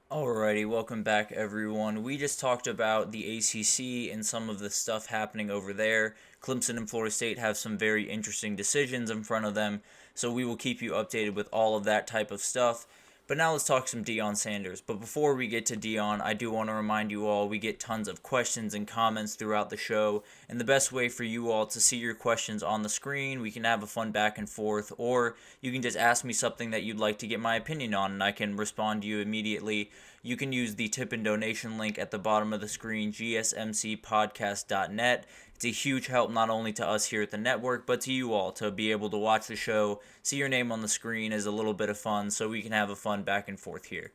Alrighty, welcome back everyone. We just talked about the ACC and some of the stuff happening over there. Clemson and Florida State have some very interesting decisions in front of them, so we will keep you updated with all of that type of stuff. But now let's talk some Deion Sanders. But before we get to Deion, I do want to remind you all we get tons of questions and comments throughout the show, and the best way for you all to see your questions on the screen, we can have a fun back and forth, or you can just ask me something that you'd like to get my opinion on, and I can respond to you immediately. You can use the tip and donation link at the bottom of the screen, GSMCPodcast.net. It's a huge help not only to us here at the network, but to you all to be able to watch the show. See your name on the screen is a little bit of fun, so we can have a fun back and forth here.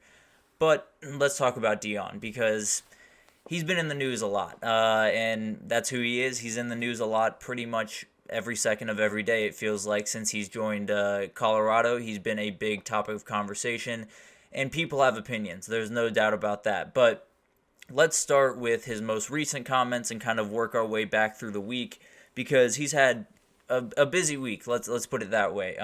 But let's talk about Deion because he's been in the news a lot, and that's who he is. He's in the news a lot pretty much every second of every day, it feels like, since he's joined Colorado. He's been a big topic of conversation, and people have opinions. There's no doubt about that. But let's start with his most recent comments and kind of work our way back through the week because he's had a busy week. Let's put it that way.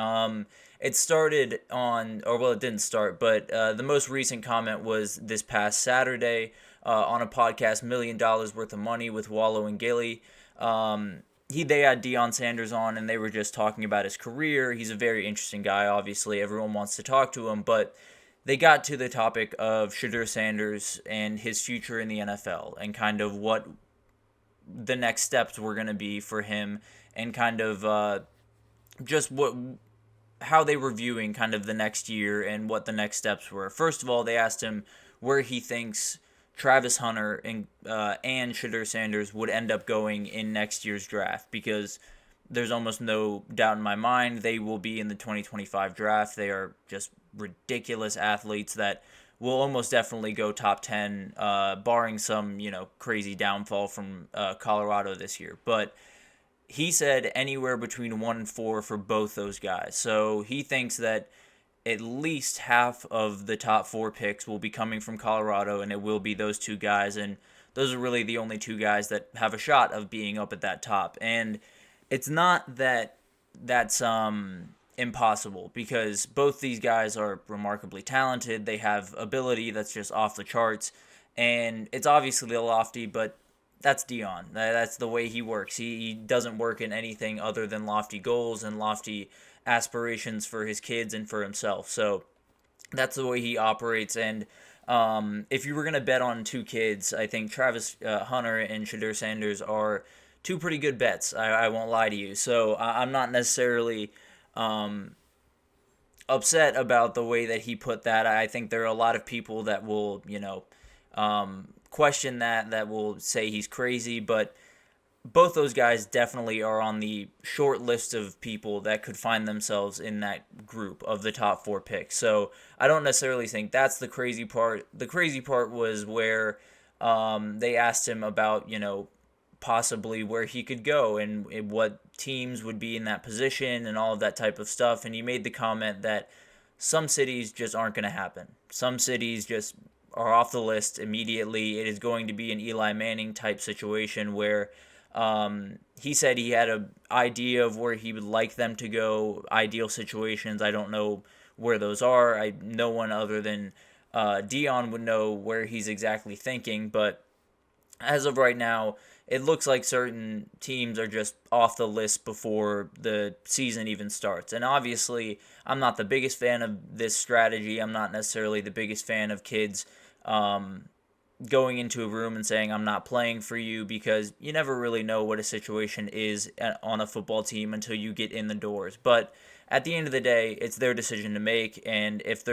It started on, or well, it didn't start, but the most recent comment was this past Saturday on a podcast, $1 million Worth of Money with Wallow and Gilly. They had Deion Sanders on, and they were just talking about his career. He's a very interesting guy. Obviously, everyone wants to talk to him, but they got to the topic of Shedeur Sanders and his future in the NFL and kind of what the next steps were going to be for him and kind of just what how they were viewing kind of the next year and what the next steps were. First of all, they asked him where he thinks Travis Hunter and Shedeur Sanders would end up going in next year's draft because there's almost no doubt in my mind they will be in the 2025 draft. They are just ridiculous athletes that will almost definitely go top 10, barring some, crazy downfall from Colorado this year. But he said anywhere between 1 and 4 for both those guys. So he thinks that at least half of the top 4 picks will be coming from Colorado, and it will be those two guys. And those are really the only two guys that have a shot of being up at that top. And it's not that that's impossible because both these guys are remarkably talented. They have ability that's just off the charts, and it's obviously lofty, but that's Deion. That's the way he works. He doesn't work in anything other than lofty goals and lofty aspirations for his kids and for himself. So that's the way he operates. And if you were going to bet on two kids, I think Travis Hunter and Shedeur Sanders are two pretty good bets. I won't lie to you. So I'm not necessarily upset about the way that he put that. I think there are a lot of people that will, question that will say he's crazy, but both those guys definitely are on the short list of people that could find themselves in that group of the top 4 picks. So I don't necessarily think that's the crazy part. The crazy part was where they asked him about, possibly where he could go and what teams would be in that position and all of that type of stuff. And he made the comment that some cities just aren't going to happen. Some cities just are off the list immediately. It is going to be an Eli Manning type situation where he said he had an idea of where he would like them to go, ideal situations. I don't know where those are. No one other than Deion would know where he's exactly thinking, but as of right now, it looks like certain teams are just off the list before the season even starts. And obviously, I'm not the biggest fan of this strategy. I'm not necessarily the biggest fan of kids going into a room and saying, I'm not playing for you, because you never really know what a situation is on a football team until you get in the doors. But at the end of the day, it's their decision to make, and if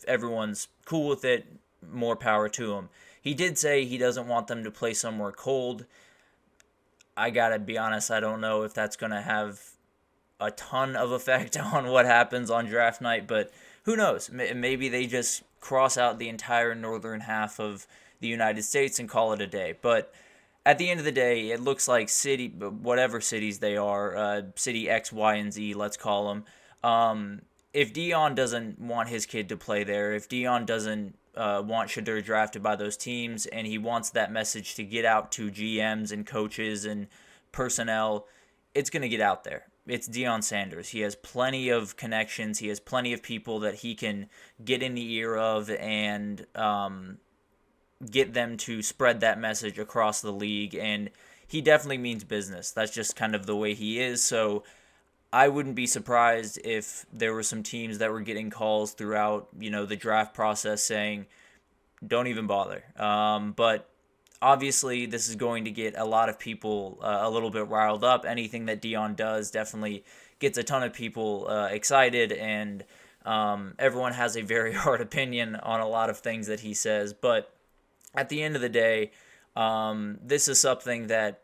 everyone's cool with it, more power to them. He did say he doesn't want them to play somewhere cold. I gotta be honest, I don't know if that's gonna have a ton of effect on what happens on draft night, but who knows? Maybe they just cross out the entire northern half of the United States and call it a day. But at the end of the day, it looks like whatever cities they are, city X, Y, and Z, let's call them. If Deion doesn't want his kid to play there, if Deion doesn't want Shedeur drafted by those teams, and he wants that message to get out to GMs and coaches and personnel, it's going to get out there. it's Deion Sanders. He has plenty of connections. He has plenty of people that he can get in the ear of and get them to spread that message across the league. And he definitely means business. That's just kind of the way he is. So I wouldn't be surprised if there were some teams that were getting calls throughout, the draft process saying, don't even bother. But obviously, this is going to get a lot of people a little bit riled up. Anything that Deion does definitely gets a ton of people excited, and everyone has a very hard opinion on a lot of things that he says. But at the end of the day, this is something that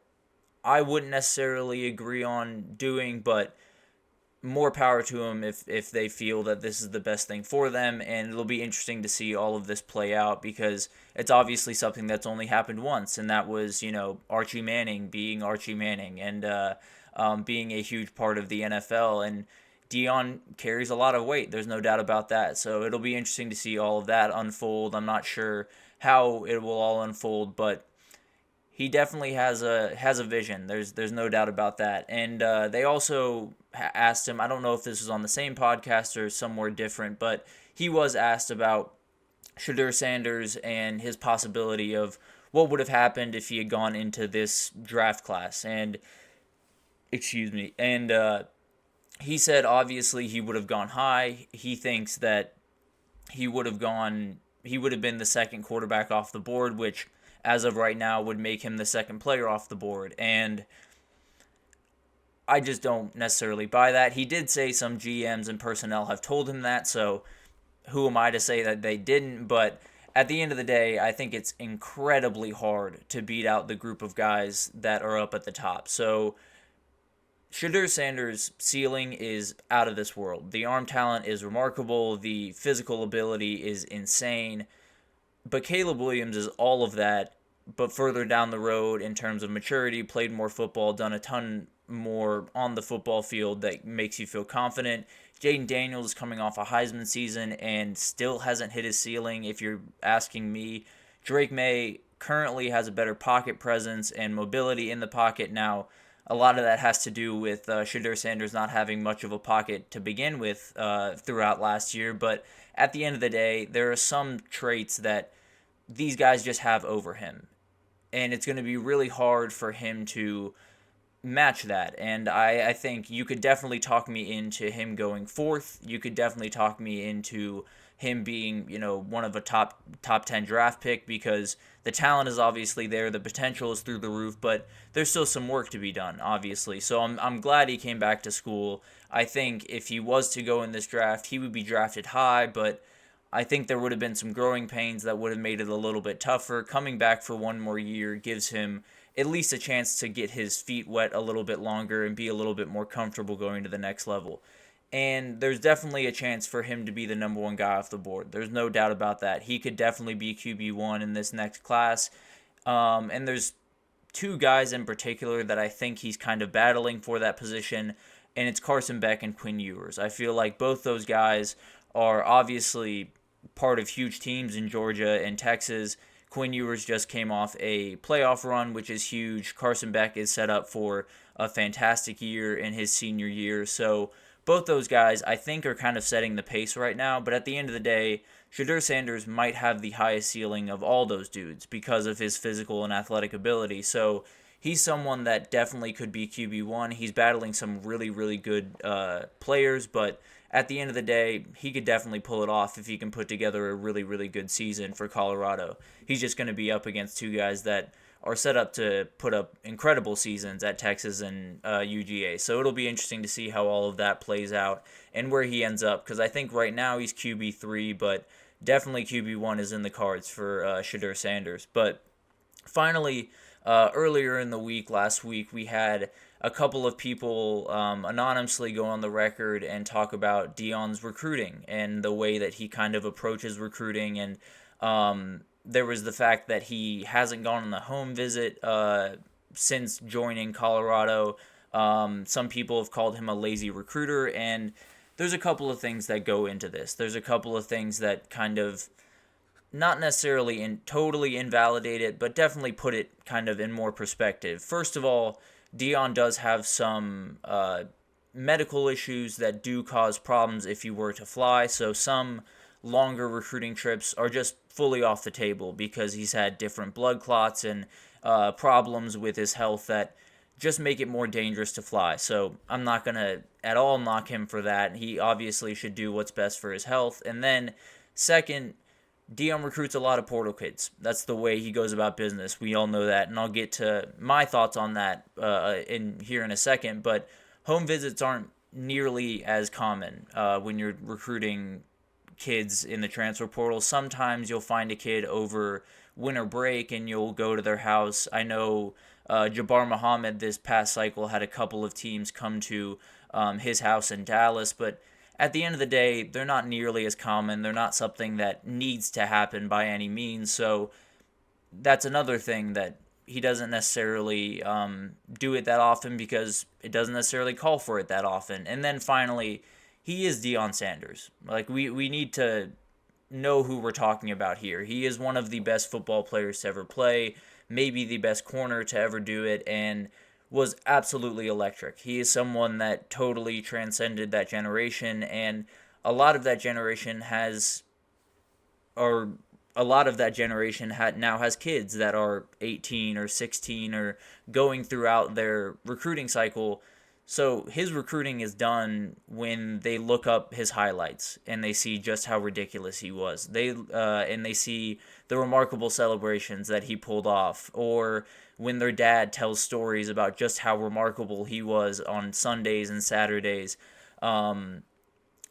I wouldn't necessarily agree on doing, but more power to them if they feel that this is the best thing for them. And it'll be interesting to see all of this play out, because it's obviously something that's only happened once, and that was, Archie Manning being Archie Manning and being a huge part of the NFL. And Deion carries a lot of weight. There's no doubt about that. So it'll be interesting to see all of that unfold. I'm not sure how it will all unfold, but he definitely has a vision. There's no doubt about that. And they also asked him, I don't know if this was on the same podcast or somewhere different, but he was asked about Shedeur Sanders and his possibility of what would have happened if he had gone into this draft class. And he said obviously he would have gone high. He thinks that he would have been the second quarterback off the board, which as of right now would make him the second player off the board. And I just don't necessarily buy that. He did say some GMs and personnel have told him that, so who am I to say that they didn't? But at the end of the day, I think it's incredibly hard to beat out the group of guys that are up at the top. So Shedeur Sanders' ceiling is out of this world. The arm talent is remarkable. The physical ability is insane. But Caleb Williams is all of that, but further down the road in terms of maturity, played more football, done a ton more on the football field that makes you feel confident. Jaden Daniels is coming off a Heisman season and still hasn't hit his ceiling, if you're asking me. Drake May currently has a better pocket presence and mobility in the pocket. Now, a lot of that has to do with Shedeur Sanders not having much of a pocket to begin with throughout last year, but at the end of the day, there are some traits that these guys just have over him, and it's going to be really hard for him to match that. And I think you could definitely talk me into him going fourth. You could definitely talk me into him being, one of a top 10 draft pick, because the talent is obviously there, the potential is through the roof, but there's still some work to be done, obviously. So I'm glad he came back to school. I think if he was to go in this draft, he would be drafted high, but I think there would have been some growing pains that would have made it a little bit tougher. Coming back for one more year gives him at least a chance to get his feet wet a little bit longer and be a little bit more comfortable going to the next level. And there's definitely a chance for him to be the number one guy off the board. There's no doubt about that. He could definitely be QB1 in this next class. And there's two guys in particular that I think he's kind of battling for that position, and it's Carson Beck and Quinn Ewers. I feel like both those guys are obviously part of huge teams in Georgia and Texas. Quinn Ewers just came off a playoff run, which is huge. Carson Beck is set up for a fantastic year in his senior year. So both those guys, I think, are kind of setting the pace right now. But at the end of the day, Shedeur Sanders might have the highest ceiling of all those dudes because of his physical and athletic ability. So he's someone that definitely could be QB1. He's battling some really, really good players, but at the end of the day, he could definitely pull it off if he can put together a really, really good season for Colorado. He's just going to be up against two guys that are set up to put up incredible seasons at Texas and UGA. So it'll be interesting to see how all of that plays out and where he ends up, because I think right now he's QB3, but definitely QB1 is in the cards for Shedeur Sanders. But finally, earlier in the week, last week, we had a couple of people anonymously go on the record and talk about Deion's recruiting and the way that he kind of approaches recruiting. And there was the fact that he hasn't gone on the home visit since joining Colorado. Some people have called him a lazy recruiter, and there's a couple of things that go into this. There's a couple of things that kind of not necessarily totally invalidate it, but definitely put it kind of in more perspective. First of all, Deion does have some medical issues that do cause problems if you were to fly. So some longer recruiting trips are just fully off the table because he's had different blood clots and problems with his health that just make it more dangerous to fly. So I'm not going to at all knock him for that. He obviously should do what's best for his health. And then, second, Deion recruits a lot of portal kids. That's the way he goes about business. We all know that. And I'll get to my thoughts on that here in a second. But home visits aren't nearly as common when you're recruiting kids in the transfer portal. Sometimes you'll find a kid over winter break and you'll go to their house. I know Jabbar Muhammad this past cycle had a couple of teams come to his house in Dallas, but at the end of the day, they're not nearly as common. They're not something that needs to happen by any means. So that's another thing that he doesn't necessarily do it that often because it doesn't necessarily call for it that often. And then finally, he is Deion Sanders. Like we need to know who we're talking about here. He is one of the best football players to ever play, maybe the best corner to ever do it, and was absolutely electric. He is someone that totally transcended that generation, and a lot of that generation now has kids that are 18 or 16 or going throughout their recruiting cycle. So his recruiting is done when they look up his highlights and they see just how ridiculous he was. They see the remarkable celebrations that he pulled off, or when their dad tells stories about just how remarkable he was on Sundays and Saturdays.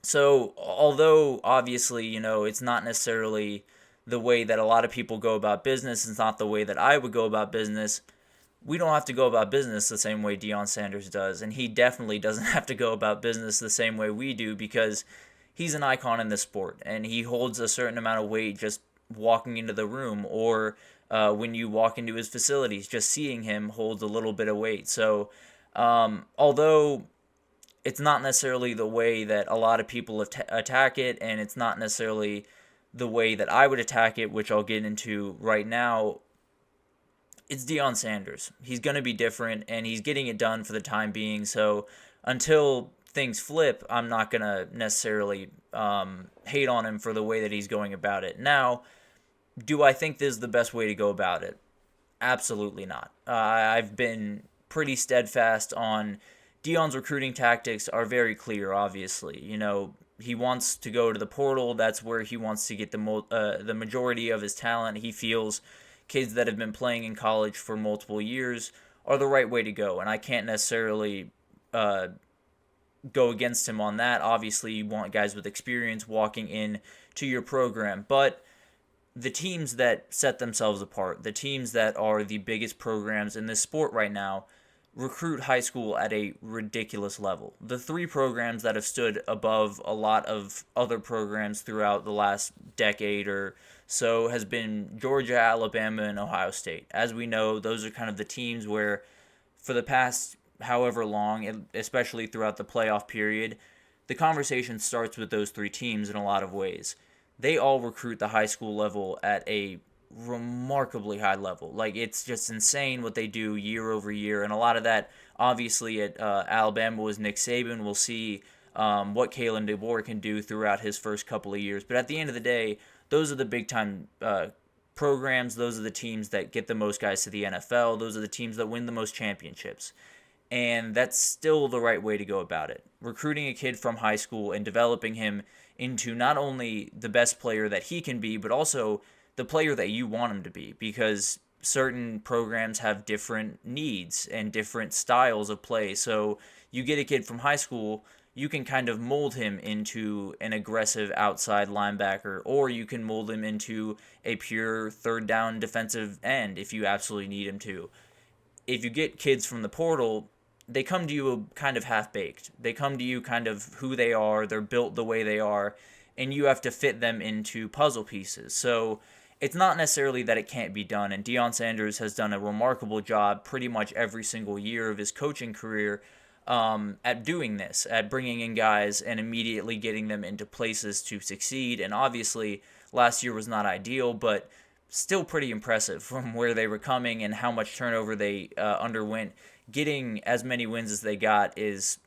So although obviously, it's not necessarily the way that a lot of people go about business, it's not the way that I would go about business. We don't have to go about business the same way Deion Sanders does, and he definitely doesn't have to go about business the same way we do because he's an icon in the sport, and he holds a certain amount of weight just walking into the room, or when you walk into his facilities, just seeing him holds a little bit of weight. So although it's not necessarily the way that a lot of people attack it, and it's not necessarily the way that I would attack it, which I'll get into right now, it's Deion Sanders. He's going to be different, and he's getting it done for the time being. So until things flip, I'm not going to necessarily hate on him for the way that he's going about it. Now, do I think this is the best way to go about it? Absolutely not. I've been pretty steadfast on Deion's recruiting tactics are very clear, obviously. He wants to go to the portal. That's where he wants to get the majority of his talent. He feels kids that have been playing in college for multiple years are the right way to go. And I can't necessarily go against him on that. Obviously, you want guys with experience walking in to your program. But the teams that set themselves apart, the teams that are the biggest programs in this sport right now, recruit high school at a ridiculous level. The three programs that have stood above a lot of other programs throughout the last decade or so has been Georgia, Alabama, and Ohio State. As we know, those are kind of the teams where for the past however long, especially throughout the playoff period, the conversation starts with those three teams in a lot of ways. They all recruit the high school level at a remarkably high level. Like, it's just insane what they do year over year, and a lot of that, obviously, at Alabama was Nick Saban. We'll see what Kalen DeBoer can do throughout his first couple of years. But at the end of the day, those are the big-time programs. Those are the teams that get the most guys to the NFL. Those are the teams that win the most championships. And that's still the right way to go about it. Recruiting a kid from high school and developing him into not only the best player that he can be, but also the player that you want him to be, because certain programs have different needs and different styles of play. So you get a kid from high school, you can kind of mold him into an aggressive outside linebacker, or you can mold him into a pure third down defensive end if you absolutely need him to. If you get kids from the portal, they come to you kind of half-baked. They come to you kind of who they are, they're built the way they are, and you have to fit them into puzzle pieces. So it's not necessarily that it can't be done, and Deion Sanders has done a remarkable job pretty much every single year of his coaching career at doing this, at bringing in guys and immediately getting them into places to succeed. And obviously, last year was not ideal, but still pretty impressive from where they were coming and how much turnover they underwent. Getting as many wins as they got is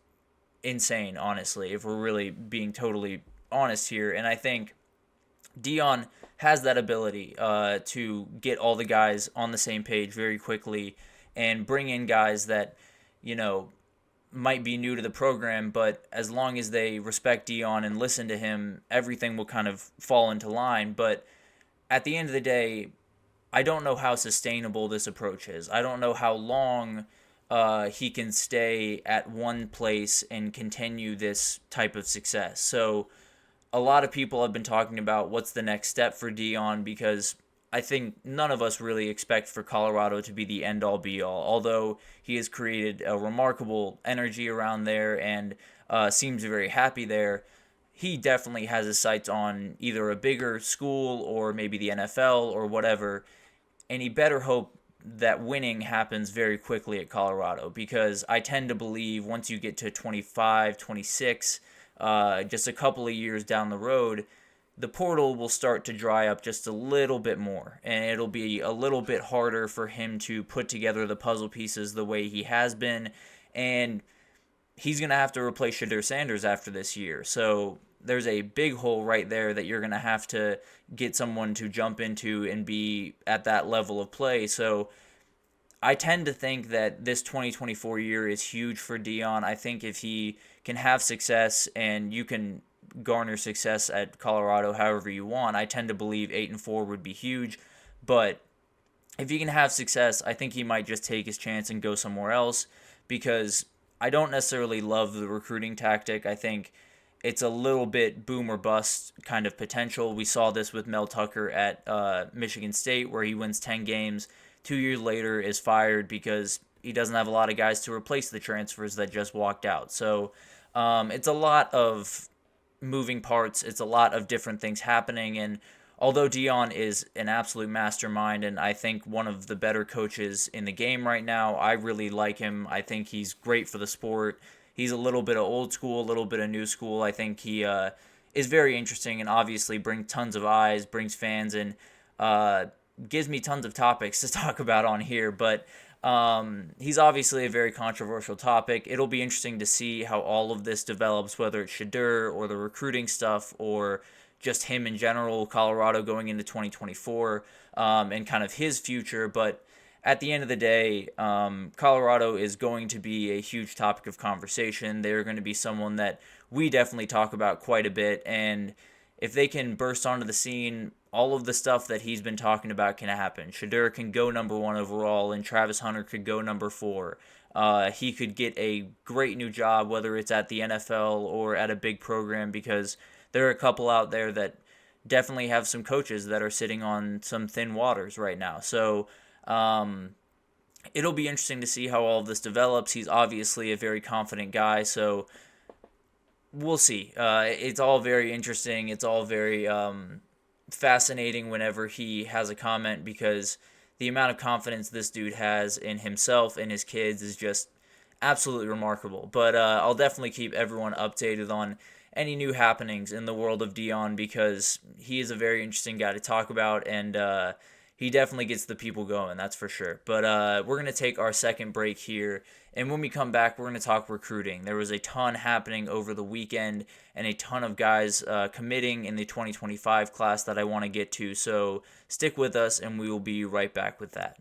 insane, honestly, if we're really being totally honest here. And I think Deion has that ability to get all the guys on the same page very quickly and bring in guys that, you know, might be new to the program, but as long as they respect Deion and listen to him, everything will kind of fall into line. But at the end of the day, I don't know how sustainable this approach is. I don't know how long he can stay at one place and continue this type of success. So a lot of people have been talking about what's the next step for Deion, because I think none of us really expect for Colorado to be the end all be all, although he has created a remarkable energy around there and seems very happy there. He definitely has his sights on either a bigger school or maybe the NFL or whatever, and he better hope that winning happens very quickly at Colorado, because I tend to believe once you get to 25, 26, just a couple of years down the road, the portal will start to dry up just a little bit more, and it'll be a little bit harder for him to put together the puzzle pieces the way he has been, and he's going to have to replace Shedeur Sanders after this year. So there's a big hole right there that you're going to have to get someone to jump into and be at that level of play. So I tend to think that this 2024 year is huge for Deion. I think if he can have success, and you can garner success at Colorado however you want, I tend to believe 8-4 would be huge. But if he can have success, I think he might just take his chance and go somewhere else, because I don't necessarily love the recruiting tactic. I think it's a little bit boom or bust kind of potential. We saw this with Mel Tucker at Michigan State, where he wins 10 games, 2 years later is fired because he doesn't have a lot of guys to replace the transfers that just walked out. So it's a lot of moving parts. It's a lot of different things happening. And although Deion is an absolute mastermind, and I think one of the better coaches in the game right now, I really like him. I think he's great for the sport. He's a little bit of old school, a little bit of new school. I think he is very interesting, and obviously brings tons of eyes, brings fans, and gives me tons of topics to talk about on here. But he's obviously a very controversial topic. It'll be interesting to see how all of this develops, whether it's Shedeur or the recruiting stuff or just him in general, Colorado going into 2024, and kind of his future. But at the end of the day, Colorado is going to be a huge topic of conversation. They're going to be someone that we definitely talk about quite a bit. And if they can burst onto the scene, all of the stuff that he's been talking about can happen. Shedeur can go number 1 overall, and Travis Hunter could go number 4. He could get a great new job, whether it's at the NFL or at a big program, because there are a couple out there that definitely have some coaches that are sitting on some thin waters right now. So it'll be interesting to see how all of this develops. He's obviously a very confident guy, so we'll see. It's all very interesting. It's all very fascinating whenever he has a comment, because the amount of confidence this dude has in himself and his kids is just absolutely remarkable. But I'll definitely keep everyone updated on any new happenings in the world of Deion, because he is a very interesting guy to talk about, and he definitely gets the people going, that's for sure. But we're going to take our second break here, and when we come back, we're going to talk recruiting. There was a ton happening over the weekend, and a ton of guys committing in the 2025 class that I want to get to, so stick with us, and we will be right back with that.